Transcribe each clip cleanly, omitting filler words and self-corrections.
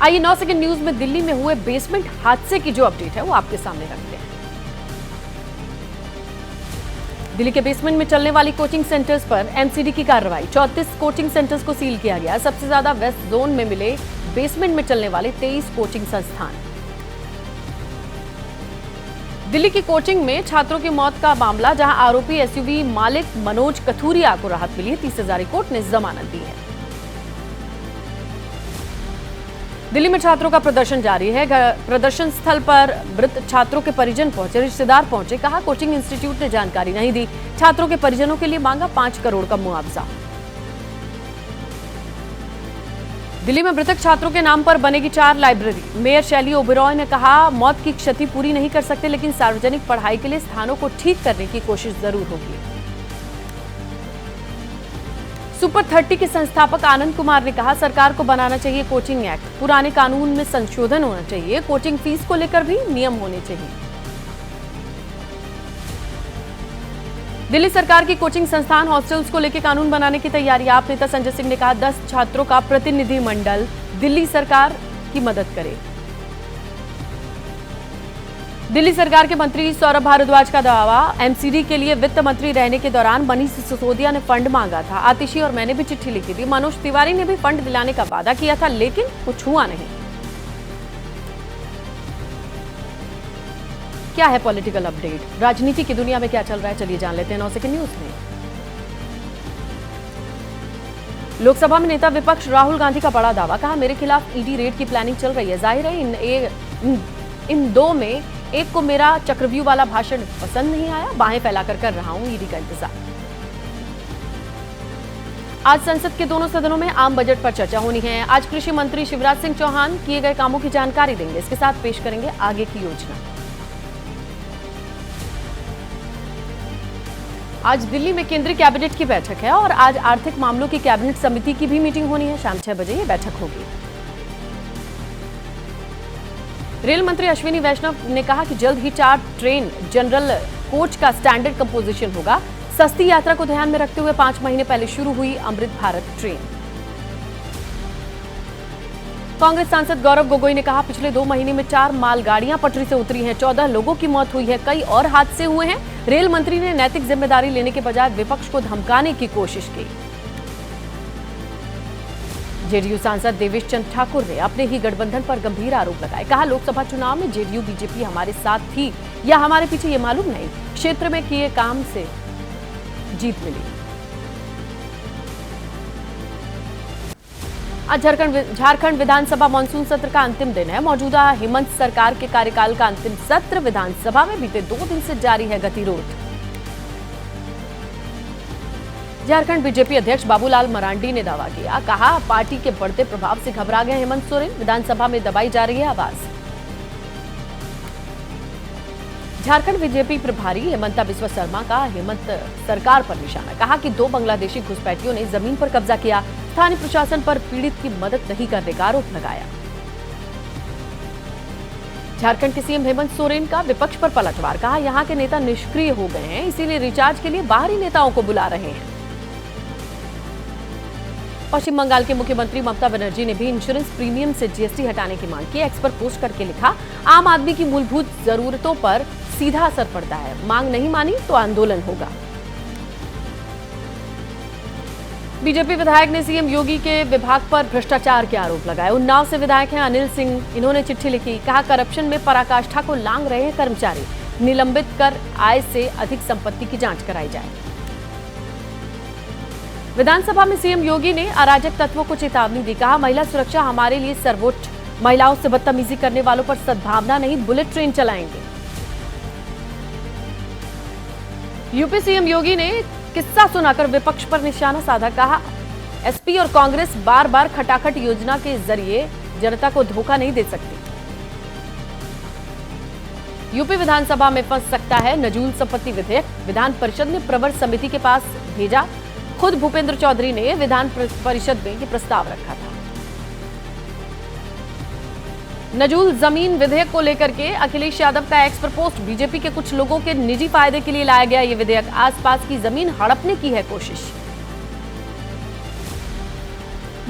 आइए 9 second news में दिल्ली में हुए बेसमेंट हादसे की जो अपडेट है वो आपके सामने रखते हैं। दिल्ली के बेसमेंट में चलने वाली कोचिंग सेंटर्स पर एमसीडी की कार्रवाई। 34 कोचिंग सेंटर्स को सील किया गया। सबसे ज्यादा वेस्ट जोन में मिले बेसमेंट में चलने वाले 23 कोचिंग संस्थान। दिल्ली की कोचिंग में छात्रों की मौत का मामला, जहां आरोपी एसयूवी मालिक मनोज कथूरिया को राहत मिली है। 30,000 कोर्ट ने जमानत दी है। दिल्ली में छात्रों का प्रदर्शन जारी है। प्रदर्शन स्थल पर मृत छात्रों के परिजन पहुंचे, रिश्तेदार पहुंचे। कहा कोचिंग इंस्टीट्यूट ने जानकारी नहीं दी। छात्रों के परिजनों के लिए मांगा 5 करोड़ का मुआवजा। दिल्ली में मृतक छात्रों के नाम पर बनेगी 4 लाइब्रेरी। मेयर शैली ओबेरॉय ने कहा मौत की क्षति पूरी नहीं कर सकते, लेकिन सार्वजनिक पढ़ाई के लिए स्थानों को ठीक करने की कोशिश जरूर होगी। सुपर 30 के संस्थापक आनंद कुमार ने कहा सरकार को बनाना चाहिए कोचिंग एक्ट। पुराने कानून में संशोधन होना चाहिए। कोचिंग फीस को लेकर भी नियम होने चाहिए। दिल्ली सरकार की कोचिंग संस्थान हॉस्टल्स को लेकर कानून बनाने की तैयारी। आप नेता संजय सिंह ने कहा 10 छात्रों का प्रतिनिधिमंडल दिल्ली सरकार की मदद करे। दिल्ली सरकार के मंत्री सौरभ भारद्वाज का दावा, एमसीडी के लिए वित्त मंत्री रहने के दौरान मनीष सिसोदिया ने फंड मांगा था। आतिशी और मैंने भी चिट्ठी लिखी थी। मनोज तिवारी ने भी फंड दिलाने का वादा किया था, लेकिन कुछ हुआ नहीं। क्या है पॉलिटिकल अपडेट, राजनीति की दुनिया में क्या चल रहा है, चलिए जान लेते हैं 9 सेकंड न्यूज में। लोकसभा में नेता विपक्ष राहुल गांधी का बड़ा दावा। कहा मेरे खिलाफ ईडी रेड की प्लानिंग चल रही है। जाहिर है इन दो में एक को मेरा चक्रव्यूह वाला भाषण पसंद नहीं आया। बाहें फैलाकर कर रहा हूं ईडी का इंतजार। आज संसद के दोनों सदनों में आम बजट पर चर्चा होनी है। आज कृषि मंत्री शिवराज सिंह चौहान किए गए कामों की जानकारी देंगे। इसके साथ पेश करेंगे आगे की योजना। आज दिल्ली में केंद्रीय कैबिनेट की बैठक है और आज आर्थिक मामलों की कैबिनेट समिति की भी मीटिंग होनी है। शाम 6 बजे ये बैठक होगी। रेल मंत्री अश्विनी वैष्णव ने कहा कि जल्द ही 4 ट्रेन जनरल कोच का स्टैंडर्ड कंपोजिशन होगा। सस्ती यात्रा को ध्यान में रखते हुए 5 महीने पहले शुरू हुई अमृत भारत ट्रेन। कांग्रेस सांसद गौरव गोगोई ने कहा पिछले 2 महीने में 4 मालगाड़ियां पटरी से उतरी हैं। 14 लोगों की मौत हुई है। कई और हादसे हुए हैं। रेल मंत्री ने नैतिक जिम्मेदारी लेने के बजाय विपक्ष को धमकाने की कोशिश की। जेडीयू सांसद देवेश चंद ठाकुर ने अपने ही गठबंधन पर गंभीर आरोप लगाए। कहा लोकसभा चुनाव में जेडीयू बीजेपी हमारे साथ थी या हमारे पीछे ये मालूम नहीं, क्षेत्र में किए काम से जीत मिली। आज झारखंड विधानसभा मानसून सत्र का अंतिम दिन है। मौजूदा हेमंत सरकार के कार्यकाल का अंतिम सत्र विधानसभा में बीते 2 दिन से जारी है गतिरोध। झारखंड बीजेपी अध्यक्ष बाबूलाल मरांडी ने दावा किया। कहा पार्टी के बढ़ते प्रभाव से घबरा गए हेमंत सोरेन। विधानसभा में दबाई जा रही है आवाज। झारखंड बीजेपी प्रभारी हेमंता बिस्वा शर्मा का हेमंत सरकार पर निशाना। कहा कि 2 बांग्लादेशी घुसपैठियों ने जमीन पर कब्जा किया। स्थानीय प्रशासन पर पीड़ित की मदद नहीं करने का आरोप लगाया। झारखंड के सीएम हेमंत सोरेन का विपक्ष पर पलटवार। कहा यहां के नेता निष्क्रिय हो गए हैं, इसीलिए रिचार्ज के लिए बाहरी नेताओं को बुला रहे हैं। पश्चिम बंगाल के मुख्यमंत्री ममता बनर्जी ने भी इंश्योरेंस प्रीमियम से जीएसटी हटाने की मांग की। एक्स पर पोस्ट करके लिखा आम आदमी की मूलभूत जरूरतों पर सीधा असर पड़ता है। मांग नहीं मानी तो आंदोलन होगा। बीजेपी विधायक ने सीएम योगी के विभाग पर भ्रष्टाचार के आरोप लगाए। उन्नाव से विधायक हैं अनिल सिंह। इन्होंने चिट्ठी लिखी। कहा करप्शन में पराकाष्ठा को लांघ रहे हैं कर्मचारी। निलंबित कर आय से अधिक संपत्ति की जांच कराई जाए। विधानसभा में सीएम योगी ने अराजक तत्वों को चेतावनी दी। कहा महिला सुरक्षा हमारे लिए सर्वोच्च। महिलाओं से बदतमीजी करने वालों पर सद्भावना नहीं बुलेट ट्रेन चलाएंगे। यूपी सीएम योगी ने किस्सा सुनाकर विपक्ष पर निशाना साधा। कहा एसपी और कांग्रेस बार बार खटाखट योजना के जरिए जनता को धोखा नहीं दे सकती। यूपी विधानसभा में फंस सकता है नजूल संपत्ति विधेयक। विधान परिषद ने प्रवर समिति के पास भेजा। खुद भूपेंद्र चौधरी ने विधान परिषद में ये प्रस्ताव रखा था। नजूल जमीन विधेयक को लेकर के अखिलेश यादव का एक्स पर पोस्ट। बीजेपी के कुछ लोगों के निजी फायदे के लिए लाया गया ये विधेयक। आसपास की जमीन हड़पने की है कोशिश।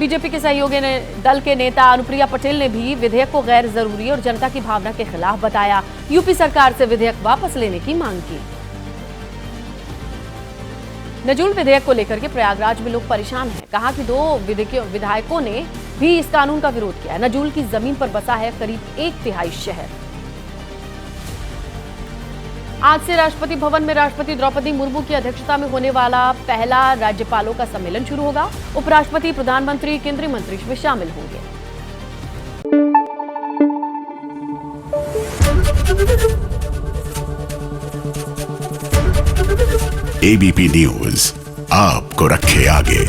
बीजेपी के सहयोगी दल के नेता अनुप्रिया पटेल ने भी विधेयक को गैर जरूरी और जनता की भावना के खिलाफ बताया। यूपी सरकार से विधेयक वापस लेने की मांग की। नजूल विधेयक को लेकर के प्रयागराज में लोग परेशान हैं। कहा कि 2 विधायकों ने भी इस कानून का विरोध किया है। नजूल की जमीन पर बसा है करीब 1/3 शहर। आज से राष्ट्रपति भवन में राष्ट्रपति द्रौपदी मुर्मू की अध्यक्षता में होने वाला पहला राज्यपालों का सम्मेलन शुरू होगा। उपराष्ट्रपति, प्रधानमंत्री, केंद्रीय मंत्री भी शामिल होंगे। एबीपी न्यूज आपको रखे आगे।